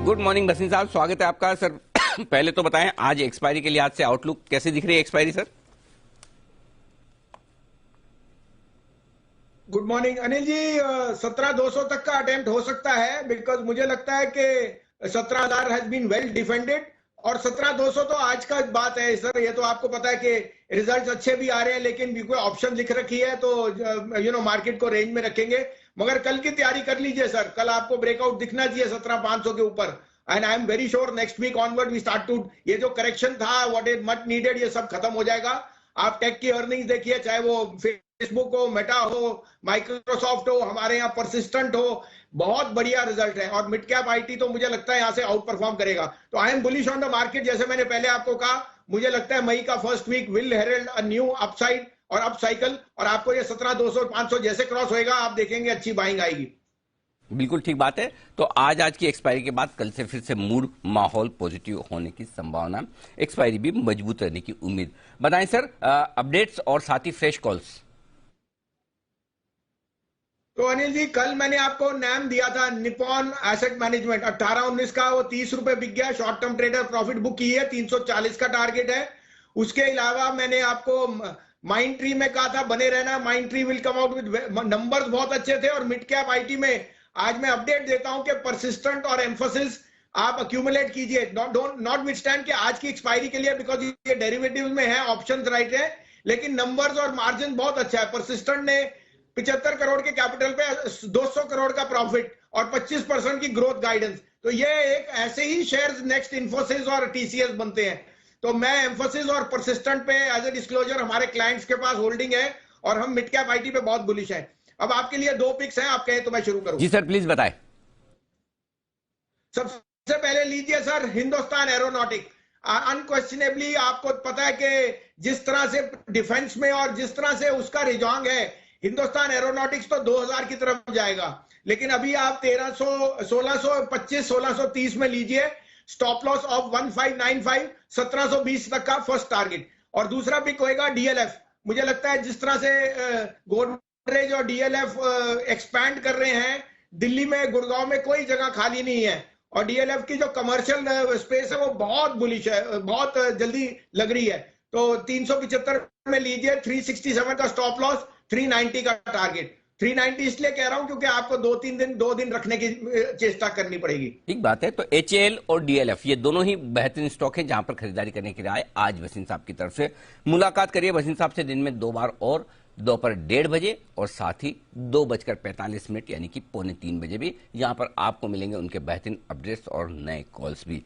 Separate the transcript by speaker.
Speaker 1: Good morning Bassein साहब, स्वागत है आपका सर। पहले तो बताएं आज एक्सपायरी के लिहाज से आउटलुक कैसे दिख रही है expiry sir?
Speaker 2: Good morning Anil ji. 17,200 तक का अटेम्प्ट हो सकता है, बिकॉज मुझे लगता है कि 17,000 हैज बीन वेल डिफेंडेड और 17,200 तो आज का बात है सर। ये तो आपको पता है कि रिजल्ट्स अच्छे भी आ रहे हैं, लेकिन भी कोई ऑप्शन लिख रखी है तो मार्केट को रेंज में रखेंगे। मगर कल की तैयारी कर लीजिए सर, कल आपको ब्रेकआउट दिखना चाहिए 17,500 के ऊपर। And I am very sure next week onward we start to, ये जो करेक्शन था व्हाट इज मच नीडेड, ये सब खत्म हो जाएगा। आप टेक की अर्निंग्स देखिए, चाहे वो फेसबुक हो, मेटा हो, माइक्रोसॉफ्ट हो, हमारे यहाँ परसिस्टेंट हो, बहुत बढ़िया रिजल्ट है। और मिड कैप आईटी तो मुझे लगता है यहाँ से आउट परफॉर्म करेगा। तो I am bullish on the market. जैसे मैंने पहले आपको कहा, मुझे लगता है मई का first week will herald a new upside और अप साइकिल, और आपको ये 17,200 500 जैसे क्रॉस होएगा आप देखेंगे अच्छी बाइंग आएगी।
Speaker 1: बिल्कुल ठीक बात है। तो आज की एक्सपायरी के बाद कल से फिर से मूड माहौल पॉजिटिव होने की संभावना, एक्सपायरी भी मजबूत रहने की उम्मीद। बताएं सर अपडेट्स और साथ ही फ्रेश कॉल्स।
Speaker 2: तो अनिल जी, कल मैंने आपको नाम दिया था निपॉन एसेट मैनेजमेंट 18-19 का, वो 30 रुपए बिक गया। Short term trader profit book की है, 340 का टारगेट है। उसके अलावा मैंने आपको माइंड ट्री में कहा था बने रहना, mind tree will come out with numbers बहुत अच्छे थे। और मिड कैप आईटी में आज मैं अपडेट देता हूं कि परसिस्टेंट और एम्फोसिस आप अक्यूमुलेट कीजिए, नॉट विथस्टैंड कि आज की एक्सपायरी के लिए, बिकॉज ये डेरिवेटिव में है, ऑप्शन राइट है, लेकिन नंबर्स और मार्जिन बहुत अच्छा है। परसिस्टेंट ने 75 करोड़ के कैपिटल पे 200 करोड़ का प्रॉफिट और 25% की ग्रोथ गाइडेंस। तो ये एक ऐसे ही शेयर्स नेक्स्ट इन्फोसिस और टीसीएस बनते हैं। तो मैं एम्फोसिस और परसिस्टेंट पे एज ए डिस्क्लोजर हमारे क्लाइंट्स के पास होल्डिंग है, और हम मिड कैप आईटी पे बहुत बुलिश हैं। अब आपके लिए दो पिक्स हैं, आप कहें तो मैं शुरू करूं?
Speaker 1: जी सर, प्लीज बताएं।
Speaker 2: सबसे पहले लीजिए सर हिंदुस्तान एरोनॉटिक। अनक्वेश्चनेबली आपको पता है कि जिस तरह से डिफेंस में और जिस तरह से उसका रिजॉन्ग है, हिंदुस्तान एरोनॉटिक्स तो 2000 की तरफ जाएगा। लेकिन अभी आप 1625 1630 में लीजिए, स्टॉप लॉस ऑफ 1595, 1720 तक का फर्स्ट टारगेट। और दूसरा पिक होएगा डीएलएफ। मुझे लगता है जिस तरह से गोदरेज और डीएलएफ एक्सपैंड कर रहे हैं, दिल्ली में गुड़गांव में कोई जगह खाली नहीं है, और डीएलएफ की जो कमर्शियल स्पेस है वो बहुत बुलिश है, बहुत जल्दी लग रही है। तो 375 में लीजिए, 367 का स्टॉप लॉस, 390 का टारगेट। 390 इसलिए कह रहा हूं क्योंकि आपको 2 दिन रखने की चेष्टा करनी पड़ेगी।
Speaker 1: ठीक बात है। तो एचएएल और डीएलएफ ये दोनों ही बेहतरीन स्टॉक है जहां पर खरीदारी करने की राय आज वसीम साहब की तरफ से। मुलाकात करिए वसीम साहब से दिन में 2 बार, और दोपहर 1:30 बजे और साथ ही 2:45 यानी कि 2:45 बजे भी। यहां पर आपको मिलेंगे उनके बेहतरीन अपडेट्स और नए कॉल्स भी।